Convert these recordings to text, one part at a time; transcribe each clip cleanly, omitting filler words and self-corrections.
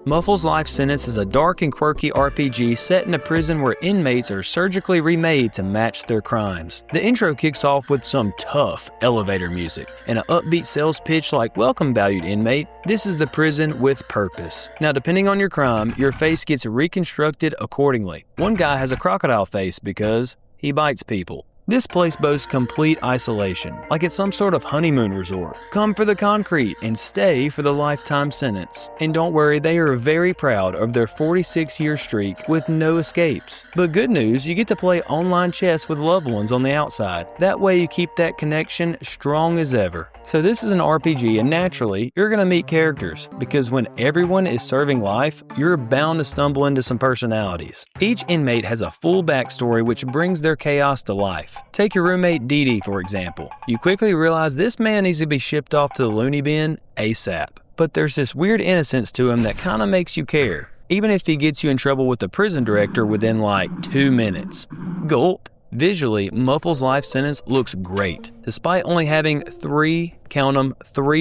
Muffles Life Sentence is a dark and quirky RPG set in a prison where inmates are surgically remade to match their crimes. The intro kicks off with some tough elevator music and an upbeat sales pitch like, "Welcome, valued inmate. This is the prison with purpose." Now, depending on your crime, your face gets reconstructed accordingly. One guy has a crocodile face because he bites people. This place boasts complete isolation, like it's some sort of honeymoon resort. Come for the concrete and stay for the lifetime sentence. And don't worry, they are very proud of their 46-year streak with no escapes. But good news, you get to play online chess with loved ones on the outside. That way you keep that connection strong as ever. So this is an RPG, and naturally, you're going to meet characters, because when everyone is serving life, you're bound to stumble into some personalities. Each inmate has a full backstory which brings their chaos to life. Take your roommate Dee Dee, for example. You quickly realize this man needs to be shipped off to the loony bin ASAP. But there's this weird innocence to him that kind of makes you care, even if he gets you in trouble with the prison director within like 2 minutes. Gulp. Visually, Muffles Life Sentence looks great, despite only having three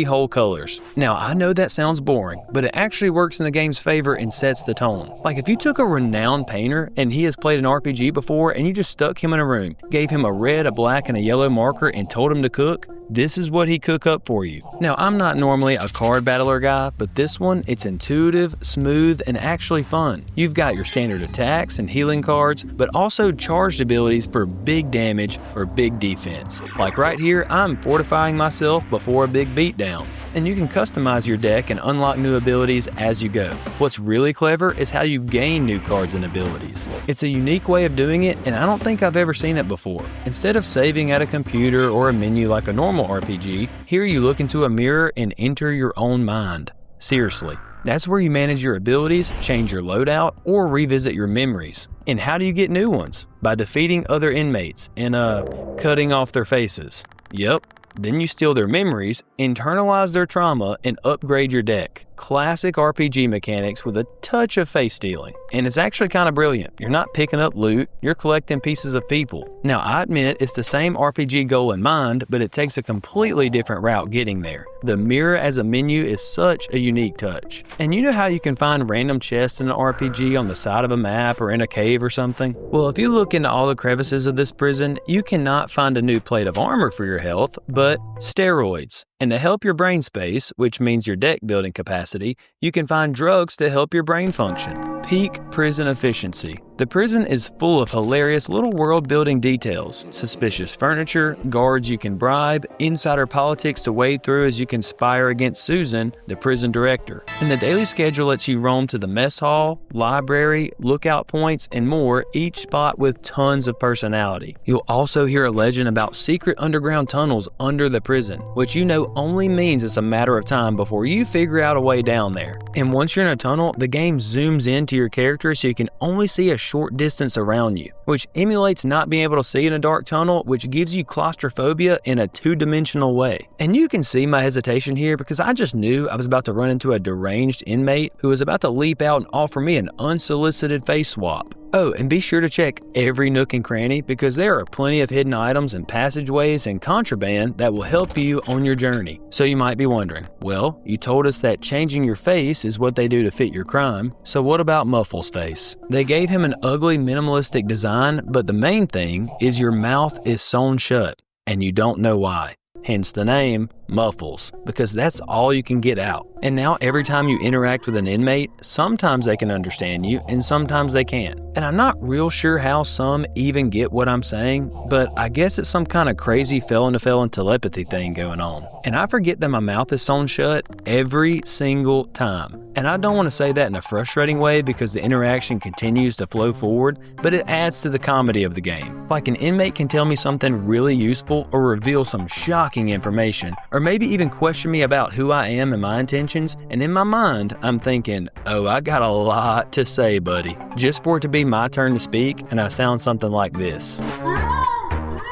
whole colors. Now, I know that sounds boring, but it actually works in the game's favor and sets the tone. Like if you took a renowned painter and he has played an RPG before and you just stuck him in a room, gave him a red, a black, and a yellow marker and told him to cook, this is what he'd cook up for you. Now, I'm not normally a card battler guy, but this one, it's intuitive, smooth, and actually fun. You've got your standard attacks and healing cards, but also charged abilities for big damage or big defense. Like right here, I'm fortifying myself before a big beatdown. And you can customize your deck and unlock new abilities as you go. What's really clever is how you gain new cards and abilities. It's a unique way of doing it, and I don't think I've ever seen it before. Instead of saving at a computer or a menu like a normal RPG, here you look into a mirror and enter your own mind. Seriously. That's where you manage your abilities, change your loadout, or revisit your memories. And how do you get new ones? By defeating other inmates and cutting off their faces. Yep. Then you steal their memories, internalize their trauma, and upgrade your deck. Classic RPG mechanics with a touch of face stealing. And it's actually kind of brilliant. You're not picking up loot, you're collecting pieces of people. Now, I admit it's the same RPG goal in mind, but it takes a completely different route getting there. The mirror as a menu is such a unique touch. And you know how you can find random chests in an RPG on the side of a map or in a cave or something? Well, if you look into all the crevices of this prison, you cannot find a new plate of armor for your health, but steroids. And to help your brain space, which means your deck building capacity, you can find drugs to help your brain function. Peak prison efficiency. The prison is full of hilarious little world-building details. Suspicious furniture, guards you can bribe, insider politics to wade through as you conspire against Susan, the prison director. And the daily schedule lets you roam to the mess hall, library, lookout points, and more, each spot with tons of personality. You'll also hear a legend about secret underground tunnels under the prison, which you know only means it's a matter of time before you figure out a way down there. And once you're in a tunnel, the game zooms into your character so you can only see a short distance around you, which emulates not being able to see in a dark tunnel, which gives you claustrophobia in a two-dimensional way. And you can see my hesitation here because I just knew I was about to run into a deranged inmate who was about to leap out and offer me an unsolicited face swap. Oh, and be sure to check every nook and cranny because there are plenty of hidden items and passageways and contraband that will help you on your journey. So you might be wondering, well, you told us that changing your face is what they do to fit your crime, so what about Muffles' face? They gave him an ugly minimalistic design, but the main thing is your mouth is sewn shut, and you don't know why. Hence the name, Muffles, because that's all you can get out. And now every time you interact with an inmate, sometimes they can understand you and sometimes they can't. And I'm not real sure how some even get what I'm saying, but I guess it's some kind of crazy felon-to-felon telepathy thing going on. And I forget that my mouth is sewn shut every single time. And I don't want to say that in a frustrating way because the interaction continues to flow forward, but it adds to the comedy of the game. Like an inmate can tell me something really useful or reveal some shocking information, or maybe even question me about who I am and my intentions, and in my mind, I'm thinking, oh, I got a lot to say, buddy. Just for it to be my turn to speak, and I sound something like this.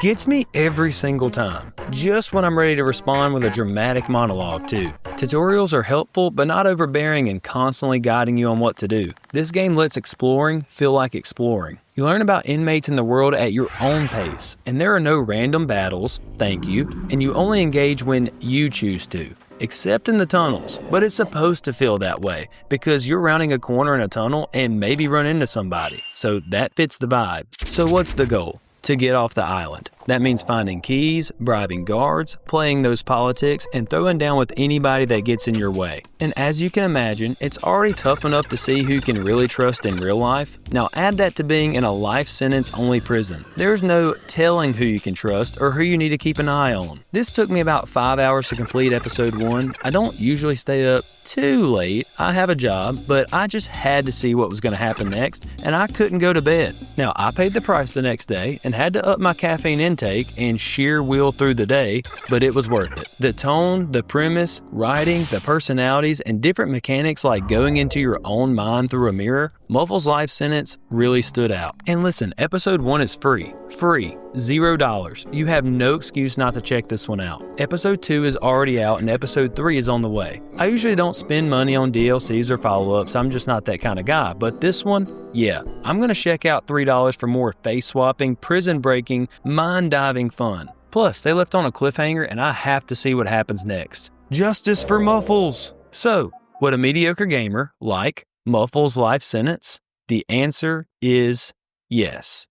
Gets me every single time, just when I'm ready to respond with a dramatic monologue too. Tutorials are helpful, but not overbearing and constantly guiding you on what to do. This game lets exploring feel like exploring. You learn about inmates in the world at your own pace, and there are no random battles, thank you, and you only engage when you choose to. except in the tunnels, but it's supposed to feel that way because you're rounding a corner in a tunnel and maybe run into somebody, so that fits the vibe. So what's the goal? To get off the island. That means finding keys, bribing guards, playing those politics, and throwing down with anybody that gets in your way. And as you can imagine, it's already tough enough to see who you can really trust in real life. Now add that to being in a life sentence only prison. There's no telling who you can trust or who you need to keep an eye on. This took me about 5 hours to complete episode 1. I don't usually stay up too late. I have a job, but I just had to see what was going to happen next, and I couldn't go to bed. Now, I paid the price the next day and had to up my caffeine intake and sheer wheel through the day, but it was worth it. The tone, the premise, writing, the personalities, and different mechanics like going into your own mind through a mirror, Muffles Life Sentence really stood out. And listen, episode 1 is free. Free. $0. You have no excuse not to check this one out. Episode 2 is already out and episode 3 is on the way. I usually don't spend money on DLCs or follow-ups, I'm just not that kind of guy, but this one, yeah, I'm gonna check out $3 for more face-swapping, prison-breaking, mind-diving fun. Plus, they left on a cliffhanger and I have to see what happens next. Justice for Muffles! So, would a mediocre gamer like Muffles Life Sentence? The answer is yes.